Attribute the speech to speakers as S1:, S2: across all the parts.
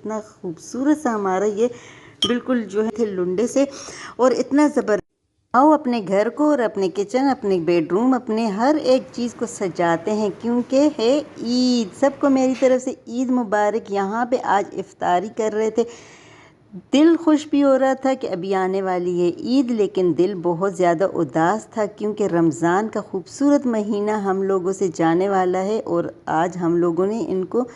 S1: इतना खूबसूरत सा हमारा ये बिल्कुल जो है थे लुंडे से, और इतना ज़बरदस्त। आओ अपने घर को और अपने किचन, अपने बेडरूम, अपने हर एक चीज़ को सजाते हैं, क्योंकि है ईद। सबको मेरी तरफ से ईद मुबारक। यहाँ पे आज इफ्तारी कर रहे थे, दिल खुश भी हो रहा था कि अभी आने वाली है ईद, लेकिन दिल बहुत ज़्यादा उदास था क्योंकि रमज़ान का खूबसूरत महीना हम लोगों से जाने वाला है और आज हम लोगों ने इनको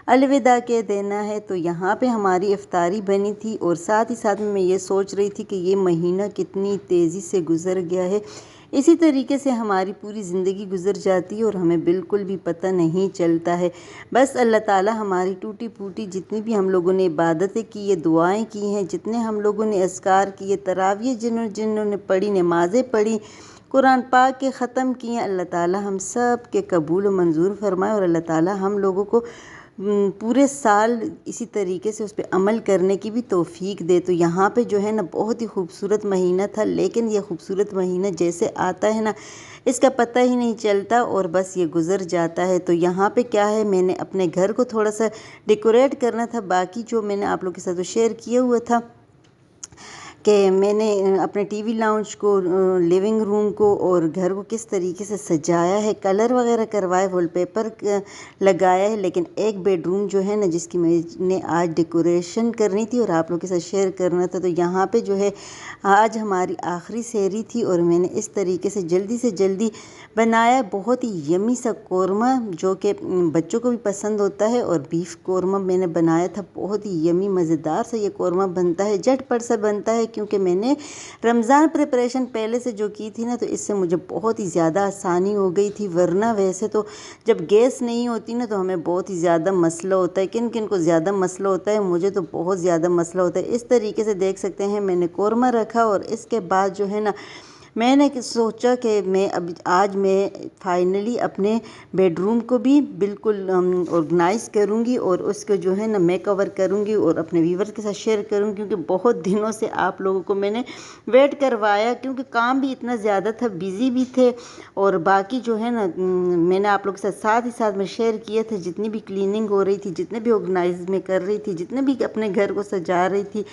S1: अलविदा कह देना है। तो यहाँ पे हमारी इफ्तारी बनी थी और साथ ही साथ में मैं ये सोच रही थी कि ये महीना कितनी तेज़ी से गुज़र गया है। इसी तरीके से हमारी पूरी ज़िंदगी गुज़र जाती है और हमें बिल्कुल भी पता नहीं चलता है। बस अल्लाह ताला हमारी टूटी फूटी जितनी भी हम लोगों ने इबादतें की है, दुआएं की हैं, जितने हम लोगों ने अस्कार किए, तरावियाँ जिन्होंने पढ़ी, नमाज़ें पढ़ी, कुरान पाक के ख़त्म किए, अल्लाह ताला हम सब के कबूल व मंजूर फरमाए और अल्लाह ताला हम लोगों को पूरे साल इसी तरीके से उस पर अमल करने की भी तौफीक दे। तो यहाँ पे जो है ना बहुत ही खूबसूरत महीना था, लेकिन ये खूबसूरत महीना जैसे आता है ना इसका पता ही नहीं चलता और बस ये गुज़र जाता है। तो यहाँ पे क्या है, मैंने अपने घर को थोड़ा सा डेकोरेट करना था। बाकी जो मैंने आप लोग के साथ शेयर किया हुआ था कि मैंने अपने टीवी लाउंज को, लिविंग रूम को और घर को किस तरीके से सजाया है, कलर वगैरह करवाए, वॉलपेपर लगाया है। लेकिन एक बेडरूम जो है ना जिसकी मैंने आज डेकोरेशन करनी थी और आप लोगों के साथ शेयर करना था, तो यहाँ पे जो है आज हमारी आखिरी सहरी थी और मैंने इस तरीके से जल्दी बनाया बहुत ही यमी सा कौरमा जो कि बच्चों को भी पसंद होता है। और बीफ कौरमा मैंने बनाया था, बहुत ही यमी मज़ेदार सा ये कौरमा बनता है, झटपट सा बनता है क्योंकि मैंने रमज़ान प्रिपरेशन पहले से जो की थी ना, तो इससे मुझे बहुत ही ज़्यादा आसानी हो गई थी। वरना वैसे तो जब गैस नहीं होती ना तो हमें बहुत ही ज़्यादा मसला होता है। किन किन को ज़्यादा मसला होता है, मुझे तो बहुत ज़्यादा मसला होता है। इस तरीके से देख सकते हैं मैंने कौरमा रखा और इसके बाद जो है ना मैंने सोचा कि आज मैं फाइनली अपने बेडरूम को भी बिल्कुल ऑर्गेनाइज़ करूँगी और उसको जो है ना मेक ओवर करूँगी और अपने व्यूवर्स के साथ शेयर करूँगी, क्योंकि बहुत दिनों से आप लोगों को मैंने वेट करवाया क्योंकि काम भी इतना ज़्यादा था, बिज़ी भी थे। और बाकी जो है ना मैंने आप लोगों के साथ ही साथ में शेयर किया था, जितनी भी क्लीनिंग हो रही थी, जितने भी ऑर्गेनाइज में कर रही थी, जितने भी अपने घर को सजा रही थी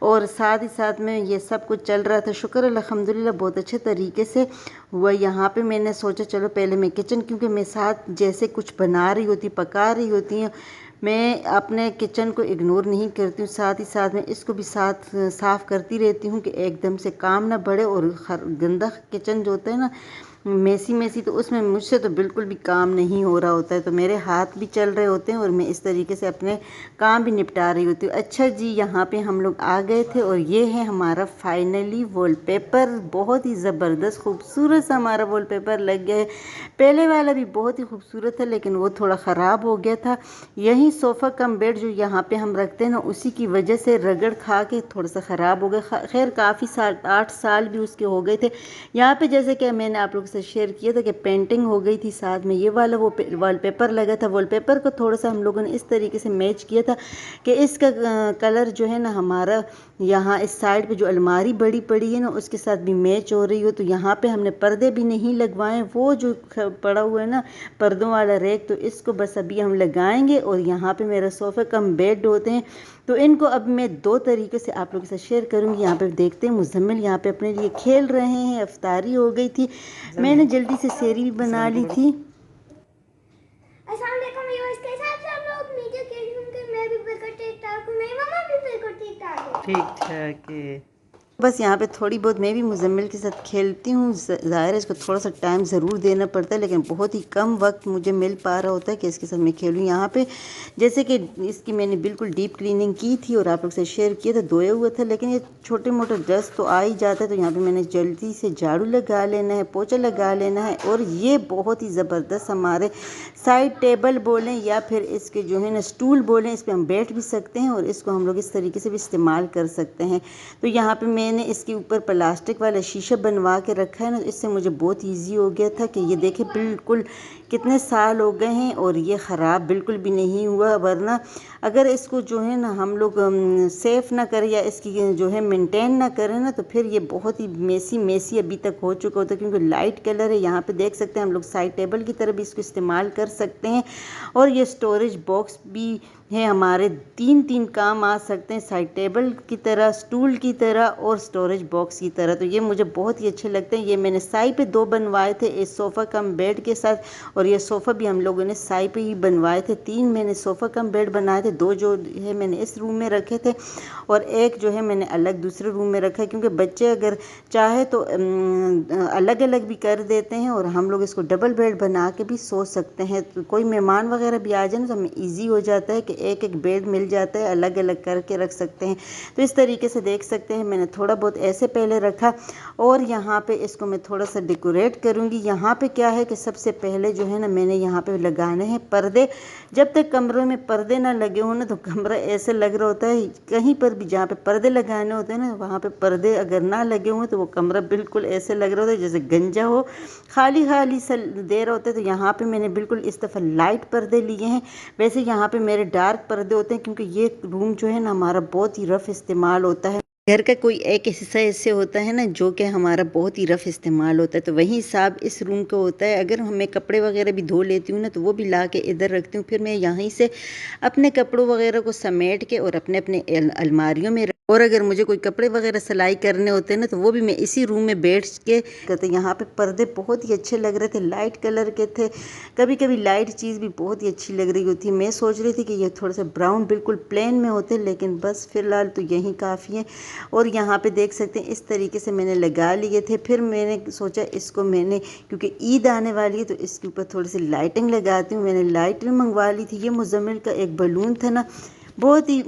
S1: और साथ ही साथ में ये सब कुछ चल रहा था। शुक्र अल्हम्दुलिल्लाह बहुत अच्छे तरीके से हुआ। यहाँ पे मैंने सोचा चलो पहले मैं किचन, क्योंकि मैं साथ जैसे कुछ बना रही होती, पका रही होती हूँ, मैं अपने किचन को इग्नोर नहीं करती हूँ, साथ ही साथ में इसको भी साथ साफ़ करती रहती हूँ कि एकदम से काम ना बढ़े। और गंदा किचन जो होता है ना, मेसी तो उसमें मुझसे तो बिल्कुल भी काम नहीं हो रहा होता है, तो मेरे हाथ भी चल रहे होते हैं और मैं इस तरीके से अपने काम भी निपटा रही होती हूँ। अच्छा जी, यहाँ पे हम लोग आ गए थे और ये है हमारा फाइनली वॉलपेपर। बहुत ही ज़बरदस्त खूबसूरत सा हमारा वॉलपेपर लग गया है। पहले वाला भी बहुत ही खूबसूरत था लेकिन वो थोड़ा ख़राब हो गया था। यही सोफ़ा कम बेड जो यहाँ पे हम रखते हैं ना, उसी की वजह से रगड़ खा के थोड़ा सा ख़राब हो गया। खैर काफ़ी साल, 8 साल भी उसके हो गए थे। यहाँ पे जैसे कि मैंने आप लोगों से शेयर किया था कि पेंटिंग हो गई थी, साथ में ये वाला वो वॉलपेपर लगा था। वॉलपेपर को थोड़ा सा हम लोगों ने इस तरीके से मैच किया था कि इसका कलर जो है ना हमारा यहाँ इस साइड पे जो अलमारी बड़ी पड़ी है ना उसके साथ भी मैच हो रही हो। तो यहाँ पे हमने पर्दे भी नहीं लगवाए, वो जो पड़ा हुआ है ना पर्दों वाला रैक, तो इसको बस अभी हम लगाएंगे। और यहाँ पे मेरा सोफ़ा कम बेड होते हैं, तो इनको अब मैं 2 तरीके से आप लोगों के साथ शेयर करूँगी। यहाँ पे देखते हैं मुज़म्मिल यहाँ पे अपने लिए खेल रहे हैं, इफ्तारी हो गई थी, मैंने जल्दी से सेरी भी बना ली थी। ठीक ठाक है। बस यहाँ पे थोड़ी बहुत मैं भी मुज़म्मिल के साथ खेलती हूँ। ज़ाहिर है इसको थोड़ा सा टाइम ज़रूर देना पड़ता है, लेकिन बहुत ही कम वक्त मुझे मिल पा रहा होता है कि इसके साथ मैं खेलूँ। यहाँ पे जैसे कि इसकी मैंने बिल्कुल डीप क्लीनिंग की थी और आप लोग से शेयर किया था, धोया हुआ था, लेकिन ये छोटे मोटे डस्ट तो आ ही जाता है। तो यहाँ पर मैंने जल्दी से झाड़ू लगा लेना है, पोछा लगा लेना है। और ये बहुत ही ज़बरदस्त हमारे साइड टेबल बोलें या फिर इसके जो है ना स्टूल बोलें, इस पर हम बैठ भी सकते हैं और इसको हम लोग इस तरीके से भी इस्तेमाल कर सकते हैं। तो यहाँ पे मैंने इसके ऊपर प्लास्टिक वाला शीशा बनवा के रखा है ना, इससे मुझे बहुत इजी हो गया था कि ये देखें बिल्कुल कितने साल हो गए हैं और ये ख़राब बिल्कुल भी नहीं हुआ। वरना अगर इसको जो है ना हम लोग सेफ़ ना करें या इसकी जो है मेंटेन ना करें ना, तो फिर ये बहुत ही मेसी अभी तक हो चुका होता है, क्योंकि लाइट कलर है। यहाँ पे देख सकते हैं हम लोग साइड टेबल की तरह भी इसको इस्तेमाल कर सकते हैं और ये स्टोरेज बॉक्स भी है हमारे तीन तीन काम आ सकते हैं, साइड टेबल की तरह, स्टूल की तरह और स्टोरेज बॉक्स की तरह। तो ये मुझे बहुत ही अच्छे लगते हैं। ये मैंने साई पे 2 बनवाए थे, एक सोफ़ा कम बेड के साथ, और ये सोफ़ा भी हम लोगों ने साई पे ही बनवाए थे। 3 मैंने सोफ़ा कम बेड बनाए थे, 2 जो है मैंने इस रूम में रखे थे और एक जो है मैंने अलग दूसरे रूम में रखा है, क्योंकि बच्चे अगर चाहे तो अलग अलग भी कर देते हैं और हम लोग इसको डबल बेड बना के भी सो सकते हैं। तो कोई मेहमान वगैरह भी आ जाए ना तो हमें ईजी हो जाता है कि एक एक बेड मिल जाता है, अलग अलग करके रख सकते हैं। तो इस तरीके से देख सकते हैं मैंने थोड़ा बहुत ऐसे पहले रखा, और यहाँ पे इसको मैं थोड़ा सा डेकोरेट करूँगी। यहाँ पे क्या है कि सबसे पहले जो है ना मैंने यहाँ पे लगाने हैं पर्दे। जब तक कमरों में पर्दे ना लगे हों ना तो कमरा ऐसे लग रहा होता है, कहीं पर भी जहाँ पे पर्दे लगाने होते हैं ना वहाँ पे पर्दे अगर ना लगे हुए तो वो कमरा बिल्कुल ऐसे लग रहा होता है जैसे गंजा हो, खाली खाली सा दे रहा होता है। तो यहाँ पे मैंने बिल्कुल इस दफ़ा लाइट पर्दे लिए हैं। वैसे यहाँ पे मेरे डार्क पर्दे होते हैं, क्योंकि ये रूम जो है ना हमारा बहुत ही रफ़ इस्तेमाल होता है। घर का कोई एक हिस्सा ऐसे होता है ना जो कि हमारा बहुत ही रफ़ इस्तेमाल होता है, तो वही हिसाब इस रूम का होता है। अगर मैं कपड़े वगैरह भी धो लेती हूँ ना तो वो भी ला के इधर रखती हूँ, फिर मैं यहीं से अपने कपड़ों वगैरह को समेट के और अपने अपने अलमारियों में और अगर मुझे कोई कपड़े वगैरह सिलाई करने होते हैं ना तो वो भी मैं इसी रूम में बैठ के करते। यहाँ पे पर्दे बहुत ही अच्छे लग रहे थे, लाइट कलर के थे। कभी कभी लाइट चीज़ भी बहुत ही अच्छी लग रही होती है। मैं सोच रही थी कि ये थोड़ा सा ब्राउन बिल्कुल प्लेन में होते, लेकिन बस फिलहाल तो यही काफ़ी है। और यहाँ पे देख सकते हैं इस तरीके से मैंने लगा लिए थे। फिर मैंने सोचा इसको मैंने, क्योंकि ईद आने वाली है तो इसके ऊपर थोड़ी सी लाइटिंग लगाती हूँ। मैंने लाइटिंग मंगवा ली थी। ये मुजम्मिल का एक बलून था ना, बहुत ही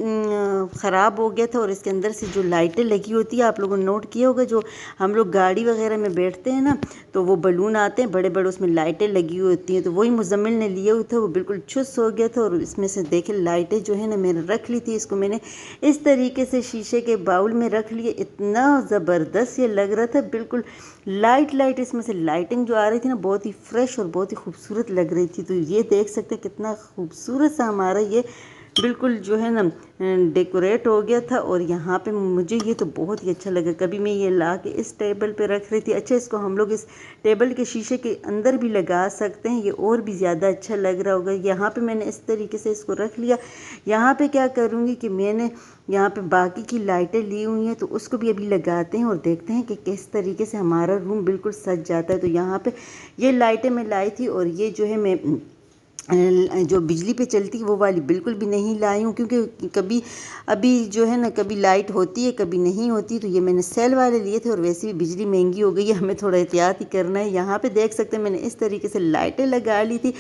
S1: ख़राब हो गया था, और इसके अंदर से जो लाइटें लगी होती है, आप लोगों ने नोट किया होगा, जो हम लोग गाड़ी वगैरह में बैठते हैं ना तो वो बलून आते हैं बड़े बड़े, उसमें लाइटें लगी होती हैं। तो वही मुजम्मिल ने लिए हुए थे, वो बिल्कुल चुस्त हो गया था। और इसमें से देखे लाइटें जो है ना मैंने रख ली थी। इसको मैंने इस तरीके से शीशे के बाउल में रख लिए। इतना ज़बरदस्त ये लग रहा था, बिल्कुल लाइट लाइट इसमें से लाइटिंग जो आ रही थी ना बहुत ही फ्रेश और बहुत ही खूबसूरत लग रही थी। तो ये देख सकते हैं कितना खूबसूरत सा हमारा ये बिल्कुल जो है ना डेकोरेट हो गया था। और यहाँ पे मुझे ये तो बहुत ही अच्छा लगा। कभी मैं ये ला के इस टेबल पे रख रही थी। अच्छा, इसको हम लोग इस टेबल के शीशे के अंदर भी लगा सकते हैं, ये और भी ज़्यादा अच्छा लग रहा होगा। यहाँ पे मैंने इस तरीके से इसको रख लिया। यहाँ पे क्या करूँगी कि मैंने यहाँ पे बाकी की लाइटें ली हुई हैं तो उसको भी अभी लगाते हैं और देखते हैं कि किस तरीके से हमारा रूम बिल्कुल सज जाता है। तो यहाँ पे ये लाइटें मैं लाई थी, और ये जो है मैं जो बिजली पे चलती वो वाली बिल्कुल भी नहीं लाई हूँ, क्योंकि कभी अभी जो है ना कभी लाइट होती है कभी नहीं होती। तो ये मैंने सेल वाले लिए थे, और वैसे भी बिजली महंगी हो गई है, हमें थोड़ा एहतियात ही करना है। यहाँ पे देख सकते हैं मैंने इस तरीके से लाइटें लगा ली थी,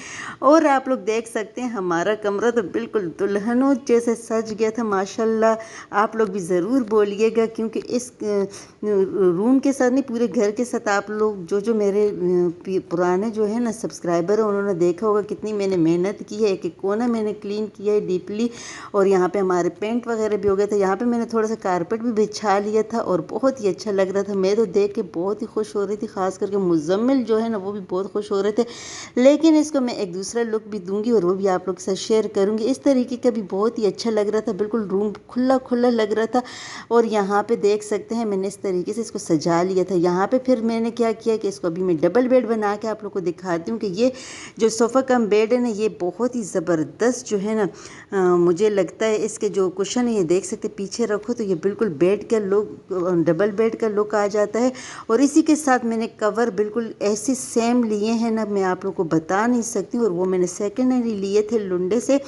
S1: और आप लोग देख सकते हैं हमारा कमरा तो बिल्कुल दुल्हनों जैसे सज गया था माशाल्लाह। आप लोग भी ज़रूर बोलिएगा, क्योंकि इस रूम के साथ नहीं पूरे घर के साथ आप लोग जो मेरे पुराने जो है ना सब्सक्राइबर है उन्होंने देखा होगा कितनी मैंने मेहनत की है। एक एक कोना मैंने क्लीन किया है डीपली, और यहाँ पे हमारे पेंट वगैरह भी हो गया था। यहाँ पे मैंने थोड़ा सा कारपेट भी बिछा लिया था, और बहुत ही अच्छा लग रहा था। मैं तो देख के बहुत ही खुश हो रही थी, ख़ास करके मुजम्मिल जो है ना वो भी बहुत खुश हो रहे थे। लेकिन इसको मैं एक दूसरा लुक भी दूंगी और वो भी आप लोग के साथ शेयर करूँगी। इस तरीके का भी बहुत ही अच्छा लग रहा था, बिल्कुल रूम खुला खुला लग रहा था। और यहाँ पे देख सकते हैं मैंने इस तरीके से इसको सजा लिया था। यहाँ पे फिर मैंने क्या किया कि इसको अभी मैं डबल बेड बना के आप लोग को दिखाती हूँ कि ये जो सोफ़ा कम बेड है ना ये बहुत ही ज़बरदस्त जो है ना मुझे लगता है। इसके जो कुशन है ये देख सकते पीछे रखो तो ये बिल्कुल बेड का लुक, डबल बेड का लुक आ जाता है। और इसी के साथ मैंने कवर बिल्कुल ऐसे सेम लिए हैं ना, मैं आप लोग को बता नहीं सकती। और वो मैंने सेकेंड हैंड लिए थे लुंडे से,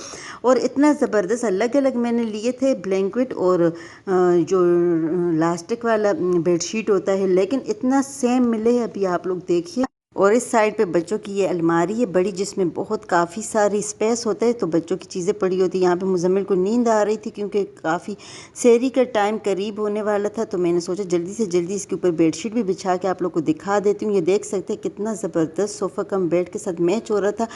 S1: और इतना ज़बरदस्त अलग अलग मैंने लिए थे ब्लैंकेट और जो लास्टिक वाला बेडशीट होता है, लेकिन इतना सेम मिले अभी आप लोग देखिए। और इस साइड पे बच्चों की ये अलमारी है बड़ी, जिसमें बहुत काफ़ी सारी स्पेस होता है, तो बच्चों की चीज़ें पड़ी होती है। यहाँ पे मुजम्मिल को नींद आ रही थी क्योंकि काफ़ी सेहरी का टाइम करीब होने वाला था, तो मैंने सोचा जल्दी से जल्दी इसके ऊपर बेडशीट भी बिछा के आप लोग को दिखा देती हूँ। ये देख सकते हैं कितना ज़बरदस्त सोफ़ा कम बेड के साथ मैच हो रहा था।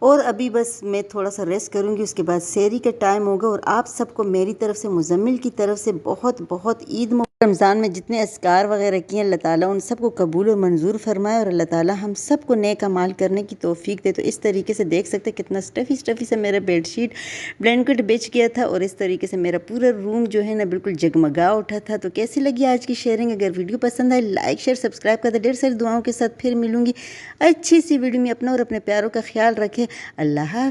S1: और अभी बस मैं थोड़ा सा रेस्ट करूँगी, उसके बाद सेहरी का टाइम होगा। और आप सबको मेरी तरफ से, मुजम्मिल की तरफ से बहुत बहुत ईद रमज़ान में जितने अस्कार वगैरह किए अल्लाह ताला उन सबको कबूल और मंजूर फरमाए, और अल्लाह ताला हम सबको नेक अमाल करने की तौफीक दे। तो इस तरीके से देख सकते हैं कितना स्टफ़ी से मेरा बेडशीट ब्लैंकेट बिछ गया था, और इस तरीके से मेरा पूरा रूम जो है ना बिल्कुल जगमगा उठा था। तो कैसी लगी आज की शेयरिंग? अगर वीडियो पसंद आए लाइक शेयर सब्सक्राइब कर दे। ढेर सारी दुआओं के साथ फिर मिलूंगी अच्छी सी वीडियो में। अपना और अपने प्यारों का ख्याल रखें। अल्लाह हाफ़िज़।